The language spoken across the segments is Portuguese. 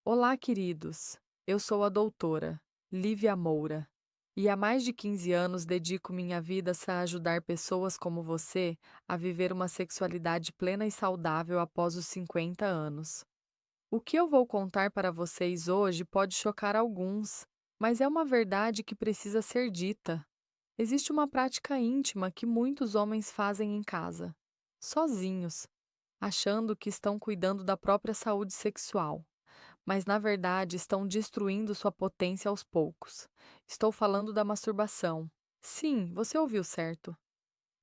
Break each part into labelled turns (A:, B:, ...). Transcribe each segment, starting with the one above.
A: Olá, queridos. Eu sou a doutora Lívia Moura e há mais de 15 anos dedico minha vida a ajudar pessoas como você a viver uma sexualidade plena e saudável após os 50 anos. O que eu vou contar para vocês hoje pode chocar alguns, mas é uma verdade que precisa ser dita. Existe uma prática íntima que muitos homens fazem em casa, sozinhos, achando que estão cuidando da própria saúde sexual, mas na verdade estão destruindo sua potência aos poucos. Estou falando da masturbação. Sim, você ouviu certo.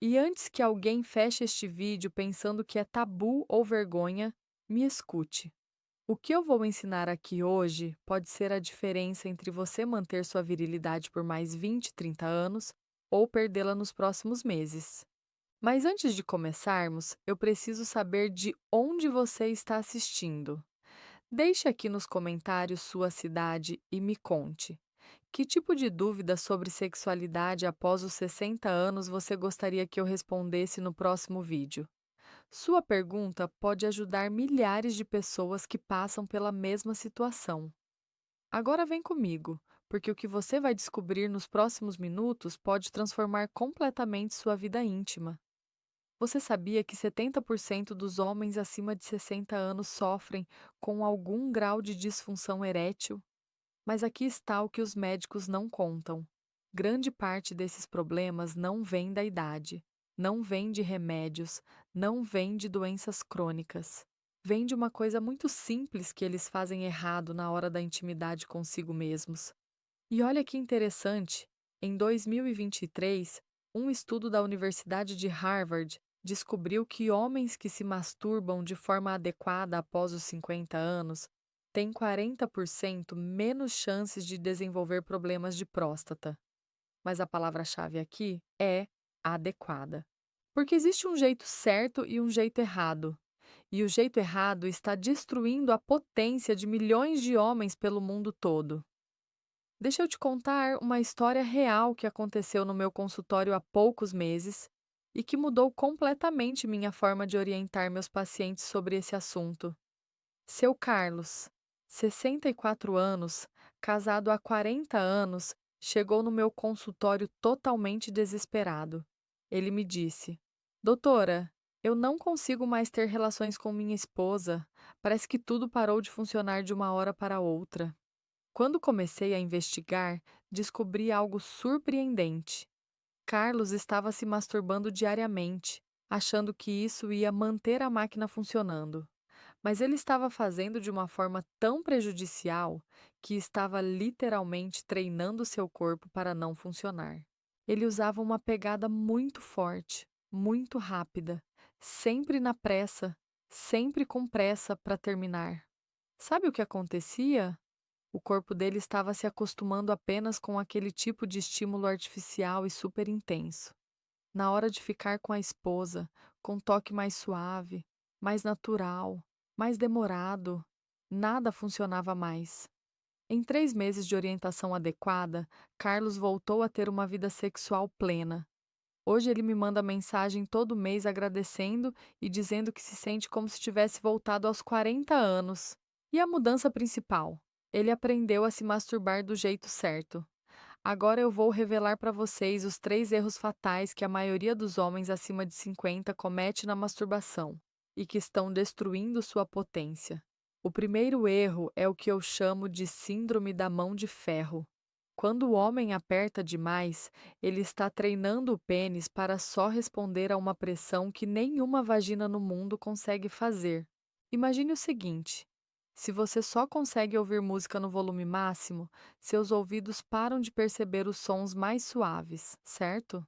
A: E antes que alguém feche este vídeo pensando que é tabu ou vergonha, me escute. O que eu vou ensinar aqui hoje pode ser a diferença entre você manter sua virilidade por mais 20, 30 anos ou perdê-la nos próximos meses. Mas antes de começarmos, eu preciso saber de onde você está assistindo. Deixe aqui nos comentários sua cidade e me conte. Que tipo de dúvida sobre sexualidade após os 60 anos você gostaria que eu respondesse no próximo vídeo? Sua pergunta pode ajudar milhares de pessoas que passam pela mesma situação. Agora vem comigo, porque o que você vai descobrir nos próximos minutos pode transformar completamente sua vida íntima. Você sabia que 70% dos homens acima de 60 anos sofrem com algum grau de disfunção erétil? Mas aqui está o que os médicos não contam. Grande parte desses problemas não vem da idade, não vem de remédios, não vem de doenças crônicas. Vem de uma coisa muito simples que eles fazem errado na hora da intimidade consigo mesmos. E olha que interessante, em 2023, um estudo da Universidade de Harvard descobriu que homens que se masturbam de forma adequada após os 50 anos têm 40% menos chances de desenvolver problemas de próstata. Mas a palavra-chave aqui é adequada. Porque existe um jeito certo e um jeito errado. E o jeito errado está destruindo a potência de milhões de homens pelo mundo todo. Deixa eu te contar uma história real que aconteceu no meu consultório há poucos meses e que mudou completamente minha forma de orientar meus pacientes sobre esse assunto. Seu Carlos, 64 anos, casado há 40 anos, chegou no meu consultório totalmente desesperado. Ele me disse: Doutora, eu não consigo mais ter relações com minha esposa. Parece que tudo parou de funcionar de uma hora para outra. Quando comecei a investigar, descobri algo surpreendente. Carlos estava se masturbando diariamente, achando que isso ia manter a máquina funcionando. Mas ele estava fazendo de uma forma tão prejudicial que estava literalmente treinando seu corpo para não funcionar. Ele usava uma pegada muito forte, muito rápida, sempre na pressa, sempre com pressa para terminar. Sabe o que acontecia? O corpo dele estava se acostumando apenas com aquele tipo de estímulo artificial e super intenso. Na hora de ficar com a esposa, com um toque mais suave, mais natural, mais demorado, nada funcionava mais. Em 3 meses de orientação adequada, Carlos voltou a ter uma vida sexual plena. Hoje ele me manda mensagem todo mês agradecendo e dizendo que se sente como se tivesse voltado aos 40 anos. E a mudança principal? Ele aprendeu a se masturbar do jeito certo. Agora eu vou revelar para vocês os 3 erros fatais que a maioria dos homens acima de 50 comete na masturbação e que estão destruindo sua potência. O primeiro erro é o que eu chamo de síndrome da mão de ferro. Quando o homem aperta demais, ele está treinando o pênis para só responder a uma pressão que nenhuma vagina no mundo consegue fazer. Imagine o seguinte: se você só consegue ouvir música no volume máximo, seus ouvidos param de perceber os sons mais suaves, certo?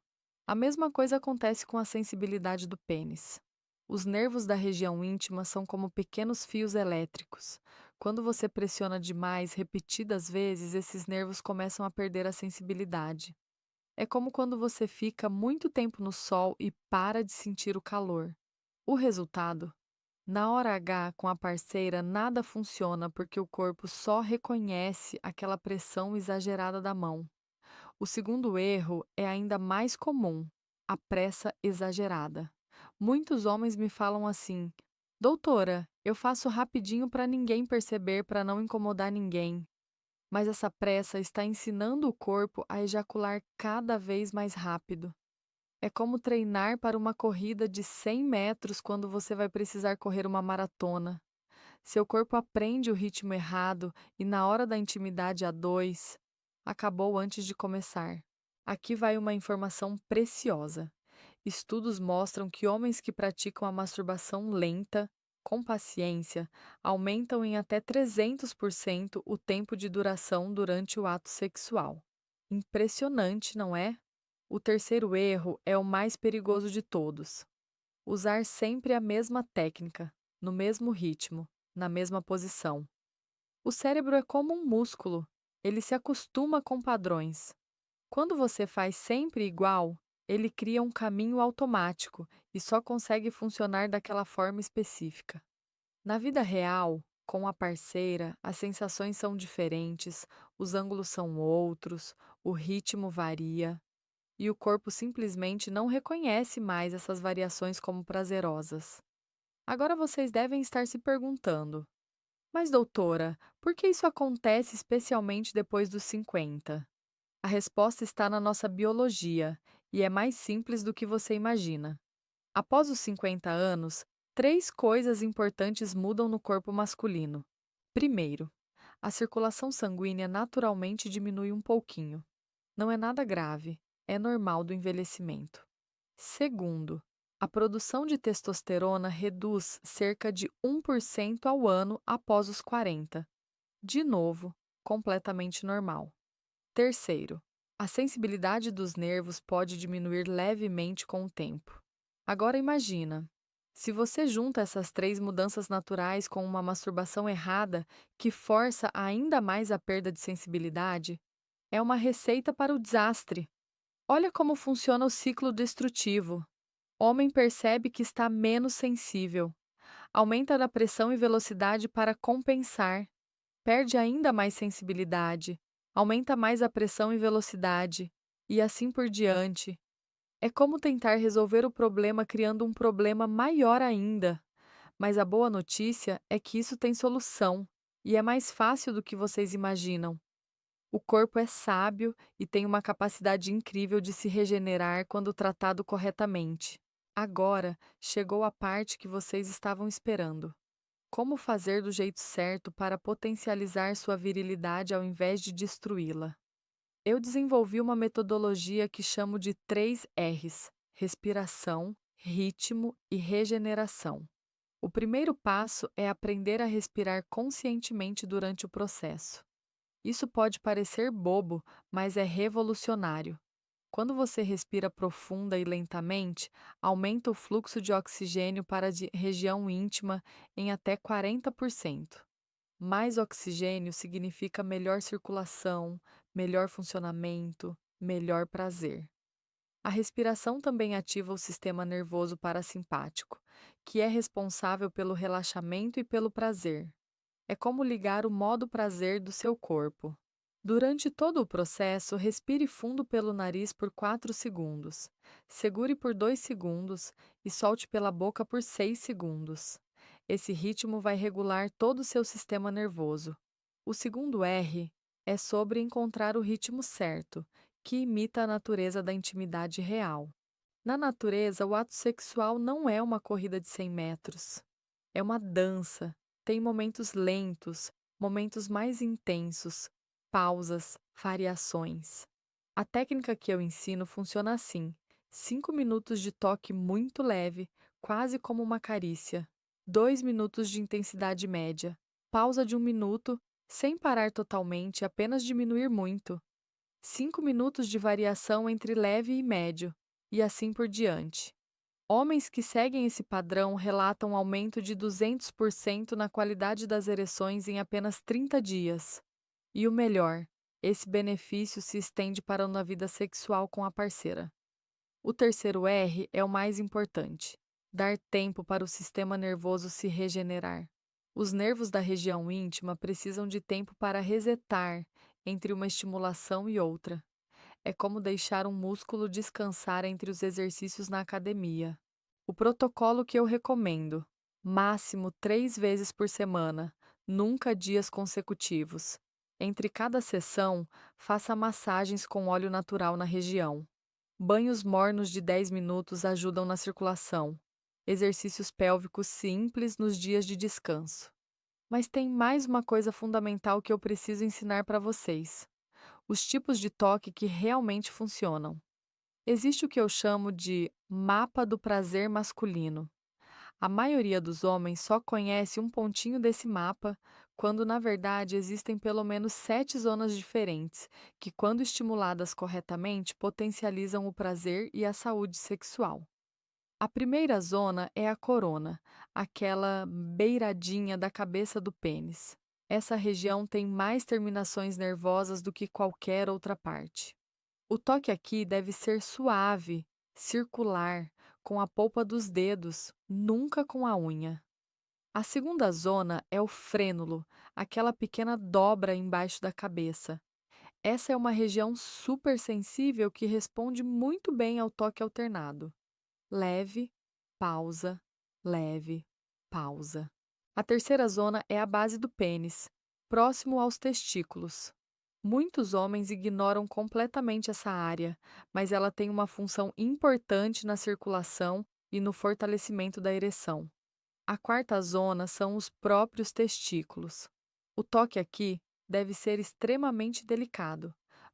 A: A mesma coisa acontece com a sensibilidade do pênis. Os nervos da região íntima são como pequenos fios elétricos. Quando você pressiona demais, repetidas vezes, esses nervos começam a perder a sensibilidade. É como quando você fica muito tempo no sol e para de sentir o calor. O resultado? Na hora H, com a parceira, nada funciona porque o corpo só reconhece aquela pressão exagerada da mão. O segundo erro é ainda mais comum: a pressa exagerada. Muitos homens me falam assim: Doutora, eu faço rapidinho para ninguém perceber, para não incomodar ninguém. Mas essa pressa está ensinando o corpo a ejacular cada vez mais rápido. É como treinar para uma corrida de 100 metros quando você vai precisar correr uma maratona. Seu corpo aprende o ritmo errado e, na hora da intimidade a dois, acabou antes de começar. Aqui vai uma informação preciosa. Estudos mostram que homens que praticam a masturbação lenta, com paciência, aumentam em até 300% o tempo de duração durante o ato sexual. Impressionante, não é? O terceiro erro é o mais perigoso de todos: usar sempre a mesma técnica, no mesmo ritmo, na mesma posição. O cérebro é como um músculo, ele se acostuma com padrões. Quando você faz sempre igual, ele cria um caminho automático e só consegue funcionar daquela forma específica. Na vida real, com a parceira, as sensações são diferentes, os ângulos são outros, o ritmo varia, e o corpo simplesmente não reconhece mais essas variações como prazerosas. Agora vocês devem estar se perguntando: mas, doutora, por que isso acontece especialmente depois dos 50? A resposta está na nossa biologia e é mais simples do que você imagina. Após os 50 anos, três coisas importantes mudam no corpo masculino. Primeiro, a circulação sanguínea naturalmente diminui um pouquinho. Não é nada grave, é normal do envelhecimento. Segundo, a produção de testosterona reduz cerca de 1% ao ano após os 40. De novo, completamente normal. Terceiro, a sensibilidade dos nervos pode diminuir levemente com o tempo. Agora imagina, se você junta essas três mudanças naturais com uma masturbação errada que força ainda mais a perda de sensibilidade, é uma receita para o desastre. Olha como funciona o ciclo destrutivo. Homem percebe que está menos sensível, aumenta a pressão e velocidade para compensar, perde ainda mais sensibilidade, aumenta mais a pressão e velocidade, e assim por diante. É como tentar resolver o problema criando um problema maior ainda. Mas a boa notícia é que isso tem solução, e é mais fácil do que vocês imaginam. O corpo é sábio e tem uma capacidade incrível de se regenerar quando tratado corretamente. Agora chegou a parte que vocês estavam esperando. Como fazer do jeito certo para potencializar sua virilidade ao invés de destruí-la? Eu desenvolvi uma metodologia que chamo de 3 R's: respiração, ritmo e regeneração. O primeiro passo é aprender a respirar conscientemente durante o processo. Isso pode parecer bobo, mas é revolucionário. Quando você respira profunda e lentamente, aumenta o fluxo de oxigênio para a região íntima em até 40%. Mais oxigênio significa melhor circulação, melhor funcionamento, melhor prazer. A respiração também ativa o sistema nervoso parasimpático, que é responsável pelo relaxamento e pelo prazer. É como ligar o modo prazer do seu corpo. Durante todo o processo, respire fundo pelo nariz por 4 segundos. Segure por 2 segundos e solte pela boca por 6 segundos. Esse ritmo vai regular todo o seu sistema nervoso. O segundo R é sobre encontrar o ritmo certo, que imita a natureza da intimidade real. Na natureza, o ato sexual não é uma corrida de 100 metros. É uma dança. Tem momentos lentos, momentos mais intensos, pausas, variações. A técnica que eu ensino funciona assim: 5 minutos de toque muito leve, quase como uma carícia. 2 minutos de intensidade média. Pausa de 1 minuto, sem parar totalmente, apenas diminuir muito. 5 minutos de variação entre leve e médio, e assim por diante. Homens que seguem esse padrão relatam um aumento de 200% na qualidade das ereções em apenas 30 dias. E o melhor, esse benefício se estende para uma vida sexual com a parceira. O terceiro R é o mais importante: dar tempo para o sistema nervoso se regenerar. Os nervos da região íntima precisam de tempo para resetar entre uma estimulação e outra. É como deixar um músculo descansar entre os exercícios na academia. O protocolo que eu recomendo: máximo 3 vezes por semana, nunca dias consecutivos. Entre cada sessão, faça massagens com óleo natural na região. Banhos mornos de 10 minutos ajudam na circulação. Exercícios pélvicos simples nos dias de descanso. Mas tem mais uma coisa fundamental que eu preciso ensinar para vocês: os tipos de toque que realmente funcionam. Existe o que eu chamo de mapa do prazer masculino. A maioria dos homens só conhece um pontinho desse mapa, quando na verdade existem pelo menos 7 zonas diferentes, que, quando estimuladas corretamente, potencializam o prazer e a saúde sexual. A primeira zona é a corona, aquela beiradinha da cabeça do pênis. Essa região tem mais terminações nervosas do que qualquer outra parte. O toque aqui deve ser suave, circular, com a polpa dos dedos, nunca com a unha. A segunda zona é o frênulo, aquela pequena dobra embaixo da cabeça. Essa é uma região super sensível que responde muito bem ao toque alternado. Leve, pausa, leve, pausa. A terceira zona é a base do pênis, próximo aos testículos. Muitos homens ignoram completamente essa área, mas ela tem uma função importante na circulação e no fortalecimento da ereção. A quarta zona são os próprios testículos. O toque aqui deve ser extremamente delicado,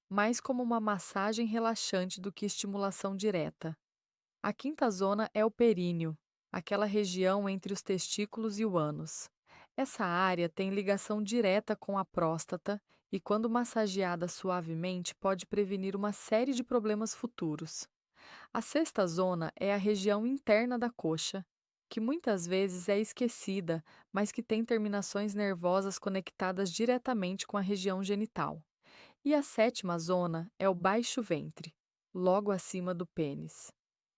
A: mais como uma massagem relaxante do que estimulação direta. A quinta zona é o períneo, aquela região entre os testículos e o ânus. Essa área tem ligação direta com a próstata e, quando massageada suavemente, pode prevenir uma série de problemas futuros. A sexta zona é a região interna da coxa, que muitas vezes é esquecida, mas que tem terminações nervosas conectadas diretamente com a região genital. E a sétima zona é o baixo ventre, logo acima do pênis.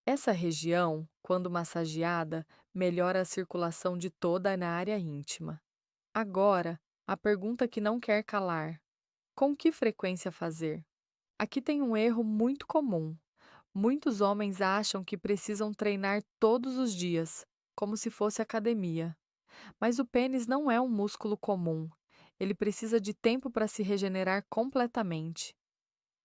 A: Essa região, quando massageada, melhora a circulação de toda a área íntima. Agora, a pergunta que não quer calar: com que frequência fazer? Aqui tem um erro muito comum. Muitos homens acham que precisam treinar todos os dias, como se fosse academia. Mas o pênis não é um músculo comum. Ele precisa de tempo para se regenerar completamente.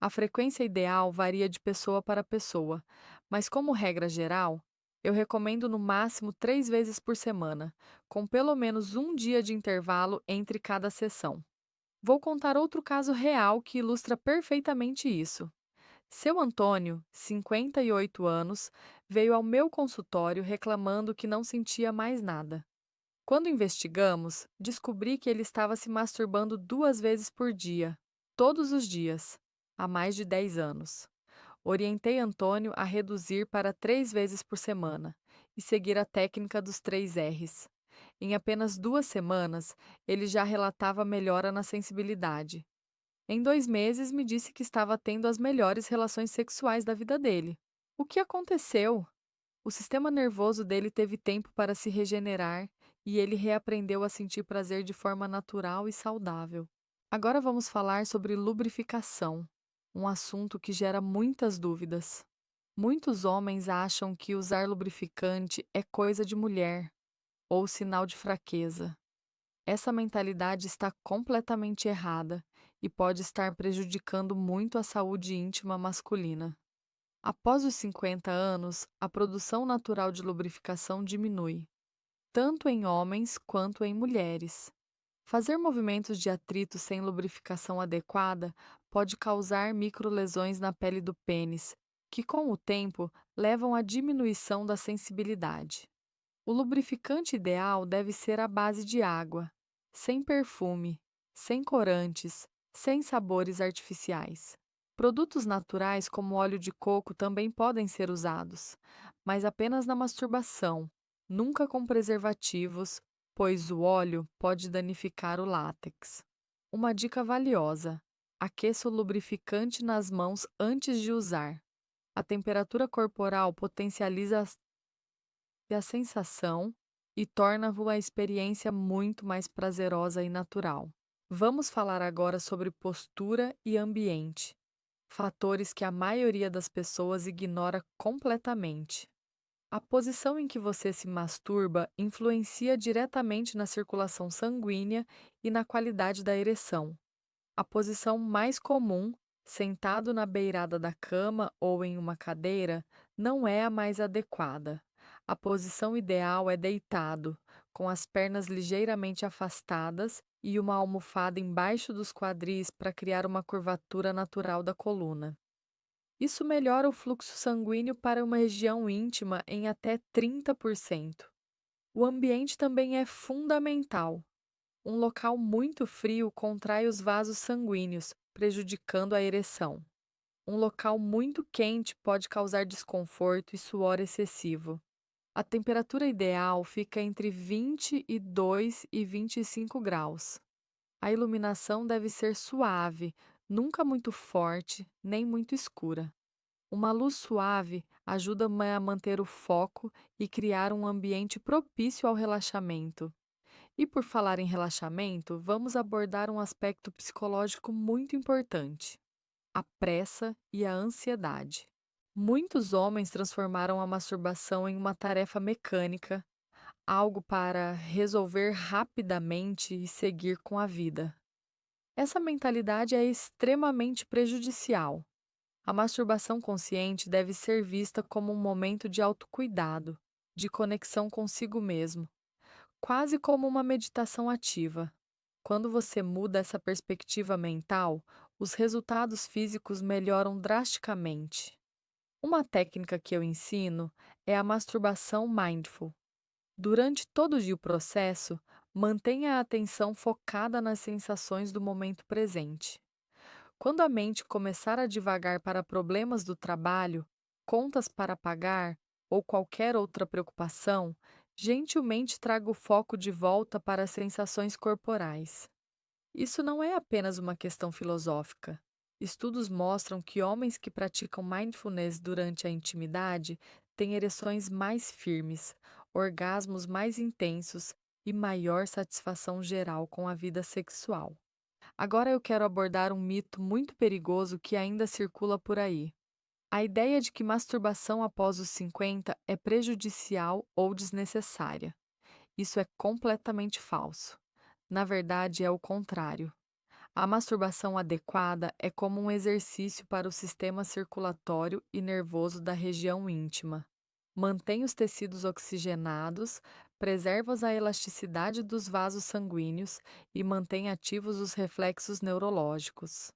A: A frequência ideal varia de pessoa para pessoa, mas, como regra geral, eu recomendo no máximo 3 vezes por semana, com pelo menos um dia de intervalo entre cada sessão. Vou contar outro caso real que ilustra perfeitamente isso. Seu Antônio, 58 anos, veio ao meu consultório reclamando que não sentia mais nada. Quando investigamos, descobri que ele estava se masturbando 2 vezes por dia, todos os dias, há mais de 10 anos. Orientei Antônio a reduzir para 3 vezes por semana e seguir a técnica dos 3 R's. Em apenas 2 semanas, ele já relatava melhora na sensibilidade. Em 2 meses, me disse que estava tendo as melhores relações sexuais da vida dele. O que aconteceu? O sistema nervoso dele teve tempo para se regenerar e ele reaprendeu a sentir prazer de forma natural e saudável. Agora vamos falar sobre lubrificação, um assunto que gera muitas dúvidas. Muitos homens acham que usar lubrificante é coisa de mulher ou sinal de fraqueza. Essa mentalidade está completamente errada e pode estar prejudicando muito a saúde íntima masculina. Após os 50 anos, a produção natural de lubrificação diminui, tanto em homens quanto em mulheres. Fazer movimentos de atrito sem lubrificação adequada pode causar microlesões na pele do pênis, que com o tempo levam à diminuição da sensibilidade. O lubrificante ideal deve ser à base de água, sem perfume, sem corantes, sem sabores artificiais. Produtos naturais como óleo de coco também podem ser usados, mas apenas na masturbação, nunca com preservativos, pois o óleo pode danificar o látex. Uma dica valiosa: aqueça o lubrificante nas mãos antes de usar. A temperatura corporal potencializa a sensação e torna-o a experiência muito mais prazerosa e natural. Vamos falar agora sobre postura e ambiente, fatores que a maioria das pessoas ignora completamente. A posição em que você se masturba influencia diretamente na circulação sanguínea e na qualidade da ereção. A posição mais comum, sentado na beirada da cama ou em uma cadeira, não é a mais adequada. A posição ideal é deitado, com as pernas ligeiramente afastadas e uma almofada embaixo dos quadris para criar uma curvatura natural da coluna. Isso melhora o fluxo sanguíneo para uma região íntima em até 30%. O ambiente também é fundamental. Um local muito frio contrai os vasos sanguíneos, prejudicando a ereção. Um local muito quente pode causar desconforto e suor excessivo. A temperatura ideal fica entre 22 e 25 graus. A iluminação deve ser suave, nunca muito forte, nem muito escura. Uma luz suave ajuda a manter o foco e criar um ambiente propício ao relaxamento. E por falar em relaxamento, vamos abordar um aspecto psicológico muito importante: a pressa e a ansiedade. Muitos homens transformaram a masturbação em uma tarefa mecânica, algo para resolver rapidamente e seguir com a vida. Essa mentalidade é extremamente prejudicial. A masturbação consciente deve ser vista como um momento de autocuidado, de conexão consigo mesmo, quase como uma meditação ativa. Quando você muda essa perspectiva mental, os resultados físicos melhoram drasticamente. Uma técnica que eu ensino é a masturbação mindful. Durante todo o processo, mantenha a atenção focada nas sensações do momento presente. Quando a mente começar a divagar para problemas do trabalho, contas para pagar ou qualquer outra preocupação, gentilmente traga o foco de volta para as sensações corporais. Isso não é apenas uma questão filosófica. Estudos mostram que homens que praticam mindfulness durante a intimidade têm ereções mais firmes, orgasmos mais intensos e maior satisfação geral com a vida sexual. Agora eu quero abordar um mito muito perigoso que ainda circula por aí. A ideia de que masturbação após os 50 é prejudicial ou desnecessária. Isso é completamente falso. Na verdade, é o contrário. A masturbação adequada é como um exercício para o sistema circulatório e nervoso da região íntima. Mantém os tecidos oxigenados, preserva a elasticidade dos vasos sanguíneos e mantém ativos os reflexos neurológicos.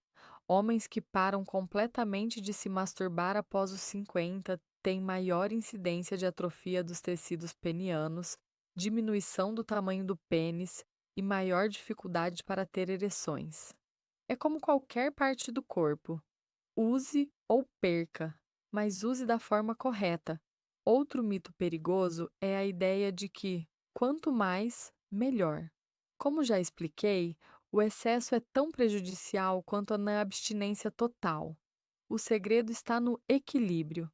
A: Homens que param completamente de se masturbar após os 50 têm maior incidência de atrofia dos tecidos penianos, diminuição do tamanho do pênis e maior dificuldade para ter ereções. É como qualquer parte do corpo. Use ou perca, mas use da forma correta. Outro mito perigoso é a ideia de que quanto mais, melhor. Como já expliquei, o excesso é tão prejudicial quanto a abstinência total. O segredo está no equilíbrio.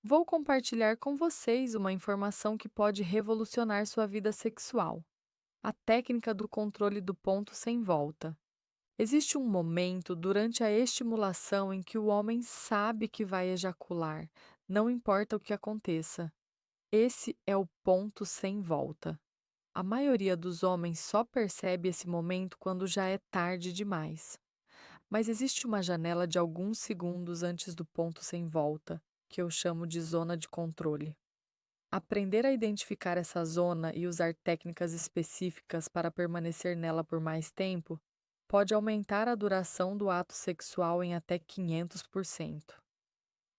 A: Vou compartilhar com vocês uma informação que pode revolucionar sua vida sexual: a técnica do controle do ponto sem volta. Existe um momento durante a estimulação em que o homem sabe que vai ejacular, não importa o que aconteça. Esse é o ponto sem volta. A maioria dos homens só percebe esse momento quando já é tarde demais. Mas existe uma janela de alguns segundos antes do ponto sem volta, que eu chamo de zona de controle. Aprender a identificar essa zona e usar técnicas específicas para permanecer nela por mais tempo pode aumentar a duração do ato sexual em até 500%.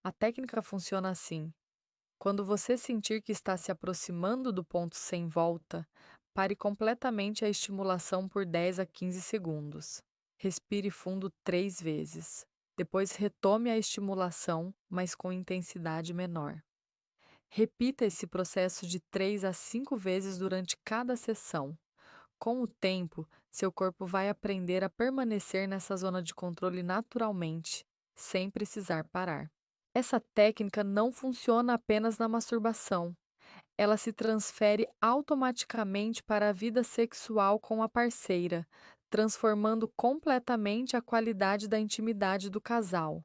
A: A técnica funciona assim: quando você sentir que está se aproximando do ponto sem volta, pare completamente a estimulação por 10 a 15 segundos. Respire fundo 3 vezes. Depois retome a estimulação, mas com intensidade menor. Repita esse processo de 3 a 5 vezes durante cada sessão. Com o tempo, seu corpo vai aprender a permanecer nessa zona de controle naturalmente, sem precisar parar. Essa técnica não funciona apenas na masturbação. Ela se transfere automaticamente para a vida sexual com a parceira, transformando completamente a qualidade da intimidade do casal.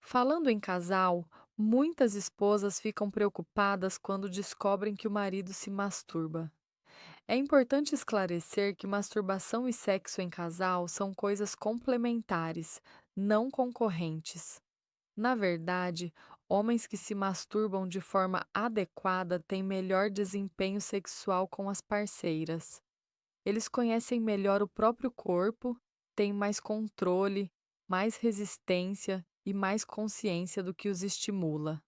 A: Falando em casal, Muitas esposas ficam preocupadas quando descobrem que o marido se masturba. É importante esclarecer que masturbação e sexo em casal são coisas complementares, não concorrentes. Na verdade, homens que se masturbam de forma adequada têm melhor desempenho sexual com as parceiras. Eles conhecem melhor o próprio corpo, têm mais controle, mais resistência e mais consciência do que os estimula.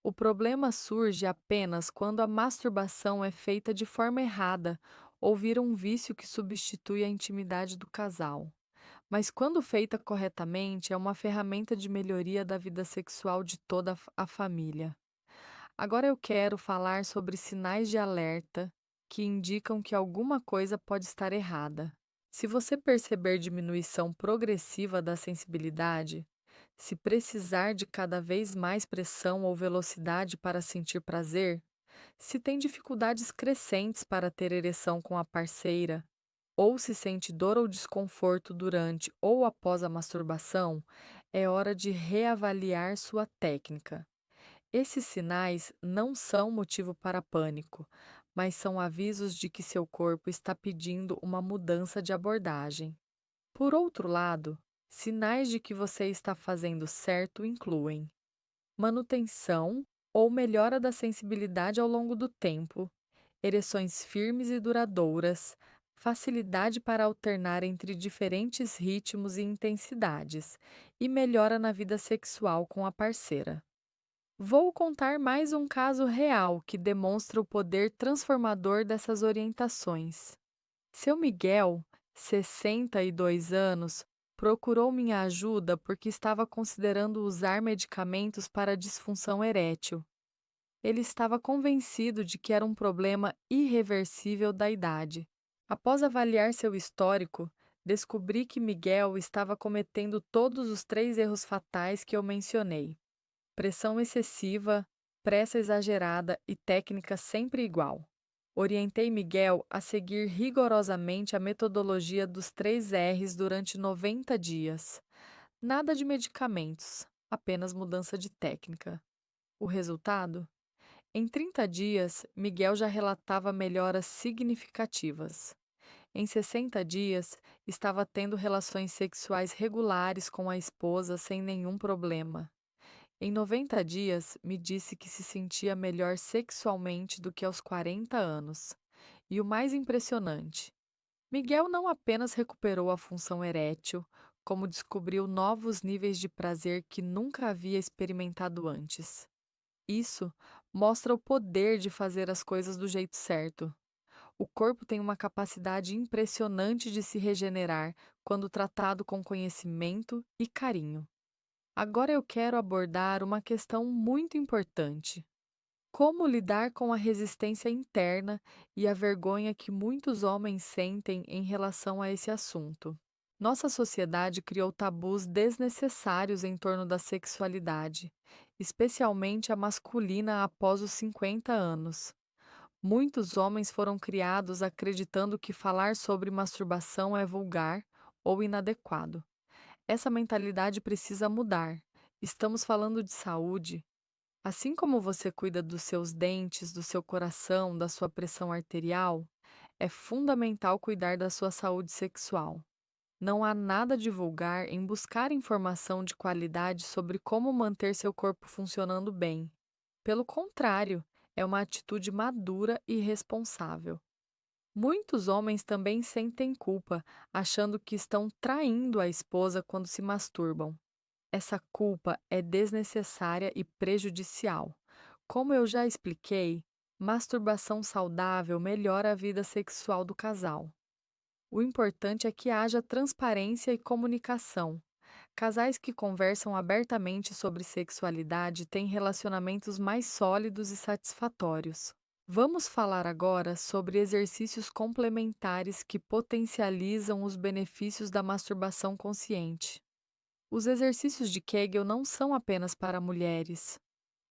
A: O problema surge apenas quando a masturbação é feita de forma errada ou vira um vício que substitui a intimidade do casal. Mas quando feita corretamente, é uma ferramenta de melhoria da vida sexual de toda a família. Agora eu quero falar sobre sinais de alerta que indicam que alguma coisa pode estar errada. Se você perceber diminuição progressiva da sensibilidade, se precisar de cada vez mais pressão ou velocidade para sentir prazer, se tem dificuldades crescentes para ter ereção com a parceira, ou se sente dor ou desconforto durante ou após a masturbação, é hora de reavaliar sua técnica. Esses sinais não são motivo para pânico, mas são avisos de que seu corpo está pedindo uma mudança de abordagem. Por outro lado, sinais de que você está fazendo certo incluem manutenção ou melhora da sensibilidade ao longo do tempo, ereções firmes e duradouras, facilidade para alternar entre diferentes ritmos e intensidades, e melhora na vida sexual com a parceira. Vou contar mais um caso real que demonstra o poder transformador dessas orientações. Seu Miguel, 62 anos, procurou minha ajuda porque estava considerando usar medicamentos para disfunção erétil. Ele estava convencido de que era um problema irreversível da idade. Após avaliar seu histórico, descobri que Miguel estava cometendo todos os três erros fatais que eu mencionei: pressão excessiva, pressa exagerada e técnica sempre igual. Orientei Miguel a seguir rigorosamente a metodologia dos 3 R's durante 90 dias. Nada de medicamentos, apenas mudança de técnica. O resultado? Em 30 dias, Miguel já relatava melhoras significativas. Em 60 dias, estava tendo relações sexuais regulares com a esposa sem nenhum problema. Em 90 dias, me disse que se sentia melhor sexualmente do que aos 40 anos. E o mais impressionante, Miguel não apenas recuperou a função erétil, como descobriu novos níveis de prazer que nunca havia experimentado antes. Isso mostra o poder de fazer as coisas do jeito certo. O corpo tem uma capacidade impressionante de se regenerar quando tratado com conhecimento e carinho. Agora eu quero abordar uma questão muito importante: como lidar com a resistência interna e a vergonha que muitos homens sentem em relação a esse assunto. Nossa sociedade criou tabus desnecessários em torno da sexualidade, especialmente a masculina após os 50 anos. Muitos homens foram criados acreditando que falar sobre masturbação é vulgar ou inadequado. Essa mentalidade precisa mudar. Estamos falando de saúde. Assim como você cuida dos seus dentes, do seu coração, da sua pressão arterial, é fundamental cuidar da sua saúde sexual. Não há nada de vulgar em buscar informação de qualidade sobre como manter seu corpo funcionando bem. Pelo contrário, é uma atitude madura e responsável. Muitos homens também sentem culpa, achando que estão traindo a esposa quando se masturbam. Essa culpa é desnecessária e prejudicial. Como eu já expliquei, masturbação saudável melhora a vida sexual do casal. O importante é que haja transparência e comunicação. Casais que conversam abertamente sobre sexualidade têm relacionamentos mais sólidos e satisfatórios. Vamos falar agora sobre exercícios complementares que potencializam os benefícios da masturbação consciente. Os exercícios de Kegel não são apenas para mulheres.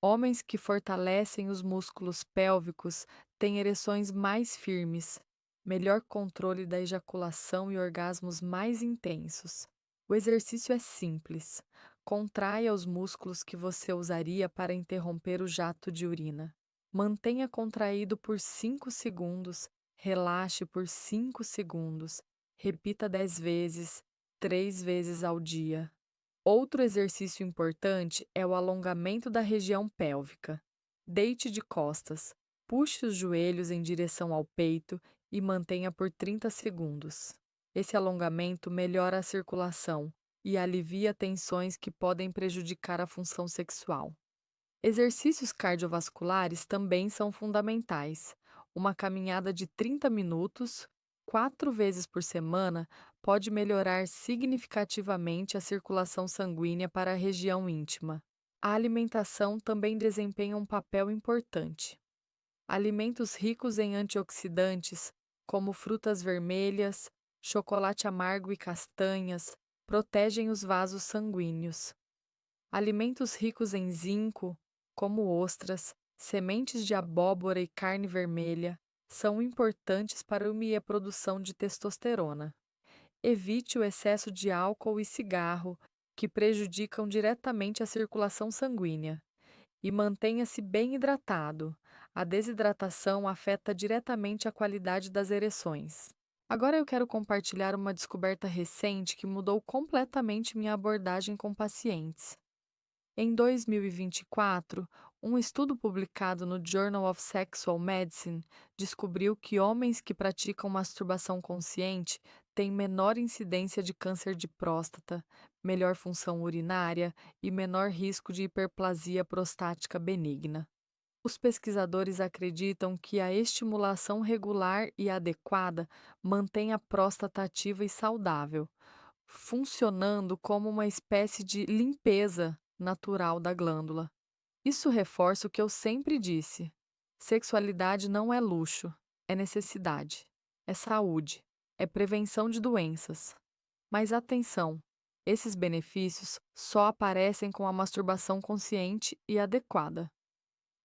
A: Homens que fortalecem os músculos pélvicos têm ereções mais firmes, melhor controle da ejaculação e orgasmos mais intensos. O exercício é simples. Contraia os músculos que você usaria para interromper o jato de urina. Mantenha contraído por 5 segundos, relaxe por 5 segundos. Repita 10 vezes, 3 vezes ao dia. Outro exercício importante é o alongamento da região pélvica. Deite de costas, puxe os joelhos em direção ao peito e mantenha por 30 segundos. Esse alongamento melhora a circulação e alivia tensões que podem prejudicar a função sexual. Exercícios cardiovasculares também são fundamentais. Uma caminhada de 30 minutos, 4 vezes por semana, pode melhorar significativamente a circulação sanguínea para a região íntima. A alimentação também desempenha um papel importante. Alimentos ricos em antioxidantes, como frutas vermelhas, chocolate amargo e castanhas, protegem os vasos sanguíneos. Alimentos ricos em zinco, como ostras, sementes de abóbora e carne vermelha, são importantes para a produção de testosterona. Evite o excesso de álcool e cigarro, que prejudicam diretamente a circulação sanguínea. E mantenha-se bem hidratado. A desidratação afeta diretamente a qualidade das ereções. Agora eu quero compartilhar uma descoberta recente que mudou completamente minha abordagem com pacientes. Em 2024, um estudo publicado no Journal of Sexual Medicine descobriu que homens que praticam masturbação consciente têm menor incidência de câncer de próstata, melhor função urinária e menor risco de hiperplasia prostática benigna. Os pesquisadores acreditam que a estimulação regular e adequada mantém a próstata ativa e saudável, funcionando como uma espécie de limpeza natural da glândula. Isso reforça o que eu sempre disse: sexualidade não é luxo, é necessidade, é saúde, é prevenção de doenças. Mas atenção, esses benefícios só aparecem com a masturbação consciente e adequada.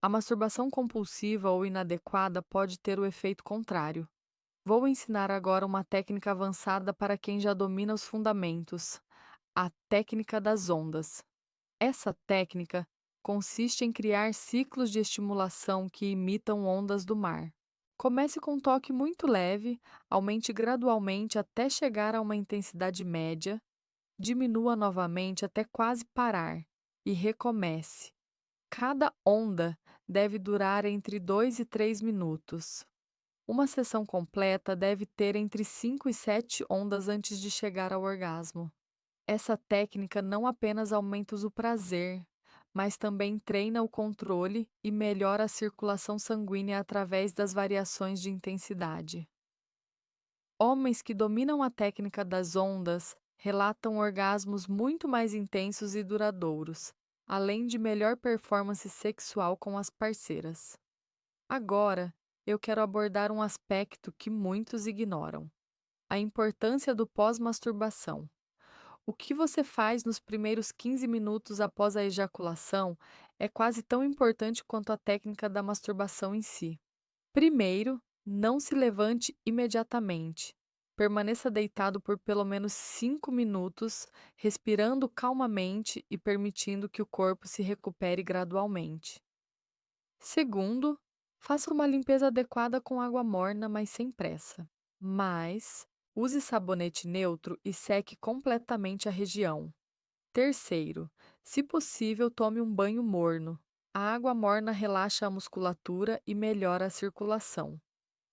A: A masturbação compulsiva ou inadequada pode ter o efeito contrário. Vou ensinar agora uma técnica avançada para quem já domina os fundamentos: a técnica das ondas. Essa técnica consiste em criar ciclos de estimulação que imitam ondas do mar. Comece com um toque muito leve, aumente gradualmente até chegar a uma intensidade média, diminua novamente até quase parar e recomece. Cada onda deve durar entre 2 e 3 minutos. Uma sessão completa deve ter entre 5 e 7 ondas antes de chegar ao orgasmo. Essa técnica não apenas aumenta o prazer, mas também treina o controle e melhora a circulação sanguínea através das variações de intensidade. Homens que dominam a técnica das ondas relatam orgasmos muito mais intensos e duradouros, além de melhor performance sexual com as parceiras. Agora, eu quero abordar um aspecto que muitos ignoram: a importância do pós-masturbação. O que você faz nos primeiros 15 minutos após a ejaculação é quase tão importante quanto a técnica da masturbação em si. Primeiro, não se levante imediatamente. Permaneça deitado por pelo menos 5 minutos, respirando calmamente e permitindo que o corpo se recupere gradualmente. Segundo, faça uma limpeza adequada com água morna, mas sem pressa. Mas use sabonete neutro e seque completamente a região. Terceiro, se possível, tome um banho morno. A água morna relaxa a musculatura e melhora a circulação.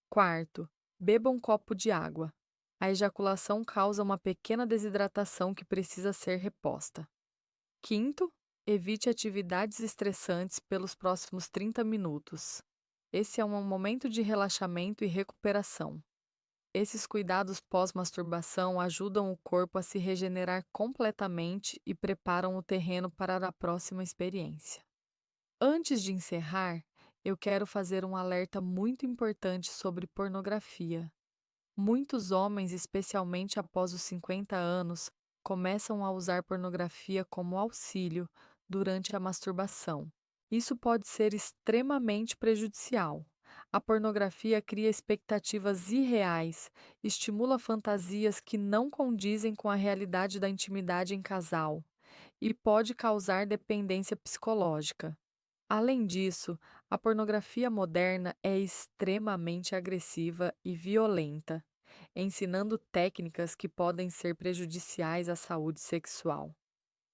A: Quarto, beba um copo de água. A ejaculação causa uma pequena desidratação que precisa ser reposta. Quinto, evite atividades estressantes pelos próximos 30 minutos. Esse é um momento de relaxamento e recuperação. Esses cuidados pós-masturbação ajudam o corpo a se regenerar completamente e preparam o terreno para a próxima experiência. Antes de encerrar, eu quero fazer um alerta muito importante sobre pornografia. Muitos homens, especialmente após os 50 anos, começam a usar pornografia como auxílio durante a masturbação. Isso pode ser extremamente prejudicial. A pornografia cria expectativas irreais, estimula fantasias que não condizem com a realidade da intimidade em casal e pode causar dependência psicológica. Além disso, a pornografia moderna é extremamente agressiva e violenta, ensinando técnicas que podem ser prejudiciais à saúde sexual.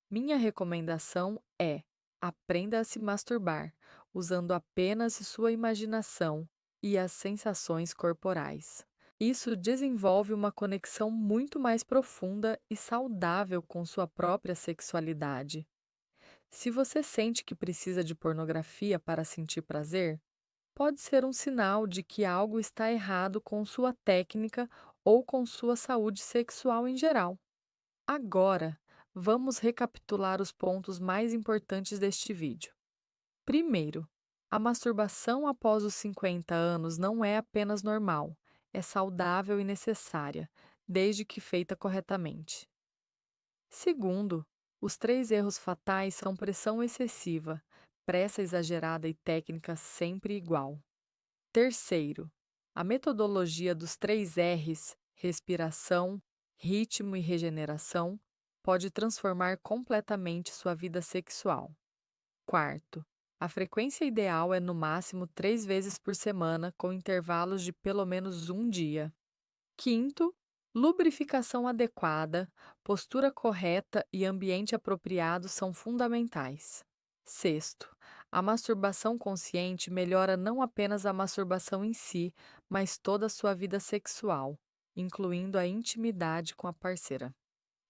A: Minha recomendação é: aprenda a se masturbar, usando apenas sua imaginação e as sensações corporais. Isso desenvolve uma conexão muito mais profunda e saudável com sua própria sexualidade. Se você sente que precisa de pornografia para sentir prazer, pode ser um sinal de que algo está errado com sua técnica ou com sua saúde sexual em geral. Agora, vamos recapitular os pontos mais importantes deste vídeo. Primeiro, a masturbação após os 50 anos não é apenas normal, é saudável e necessária, desde que feita corretamente. Segundo, os três erros fatais são pressão excessiva, pressa exagerada e técnica sempre igual. Terceiro, a metodologia dos três R's, respiração, ritmo e regeneração, pode transformar completamente sua vida sexual. Quarto, a frequência ideal é no máximo 3 vezes por semana, com intervalos de pelo menos um dia. Quinto, lubrificação adequada, postura correta e ambiente apropriado são fundamentais. Sexto, a masturbação consciente melhora não apenas a masturbação em si, mas toda a sua vida sexual, incluindo a intimidade com a parceira.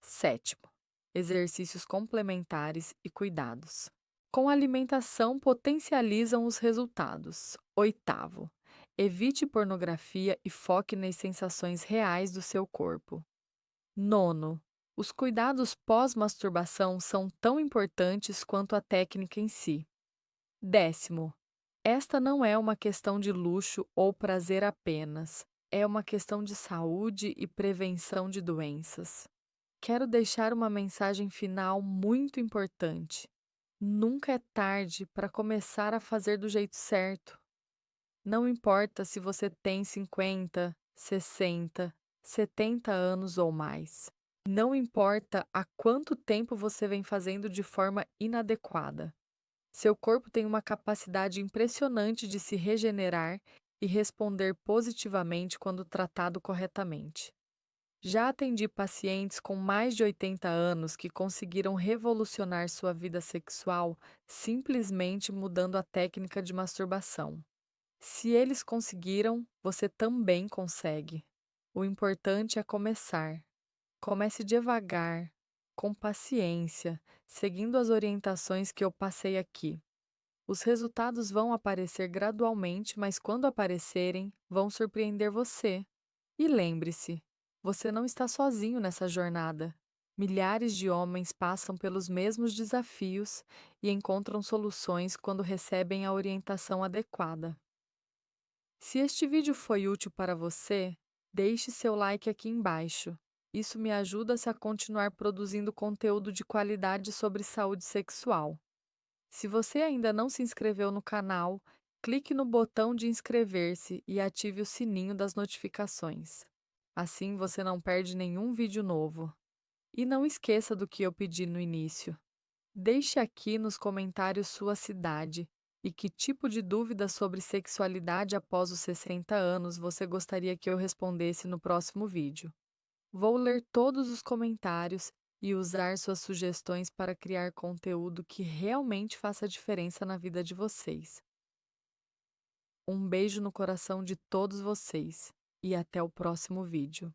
A: Sétimo, exercícios complementares e cuidados. Com a alimentação potencializam os resultados. Oitavo, evite pornografia e foque nas sensações reais do seu corpo. Nono, os cuidados pós-masturbação são tão importantes quanto a técnica em si. Décimo, esta não é uma questão de luxo ou prazer apenas, é uma questão de saúde e prevenção de doenças. Quero deixar uma mensagem final muito importante. Nunca é tarde para começar a fazer do jeito certo. Não importa se você tem 50, 60, 70 anos ou mais. Não importa há quanto tempo você vem fazendo de forma inadequada. Seu corpo tem uma capacidade impressionante de se regenerar e responder positivamente quando tratado corretamente. Já atendi pacientes com mais de 80 anos que conseguiram revolucionar sua vida sexual simplesmente mudando a técnica de masturbação. Se eles conseguiram, você também consegue. O importante é começar. Comece devagar, com paciência, seguindo as orientações que eu passei aqui. Os resultados vão aparecer gradualmente, mas quando aparecerem, vão surpreender você. E lembre-se, você não está sozinho nessa jornada. Milhares de homens passam pelos mesmos desafios e encontram soluções quando recebem a orientação adequada. Se este vídeo foi útil para você, deixe seu like aqui embaixo. Isso me ajuda a continuar produzindo conteúdo de qualidade sobre saúde sexual. Se você ainda não se inscreveu no canal, clique no botão de inscrever-se e ative o sininho das notificações. Assim você não perde nenhum vídeo novo. E não esqueça do que eu pedi no início. Deixe aqui nos comentários sua cidade e que tipo de dúvida sobre sexualidade após os 60 anos você gostaria que eu respondesse no próximo vídeo. Vou ler todos os comentários e usar suas sugestões para criar conteúdo que realmente faça diferença na vida de vocês. Um beijo no coração de todos vocês e até o próximo vídeo.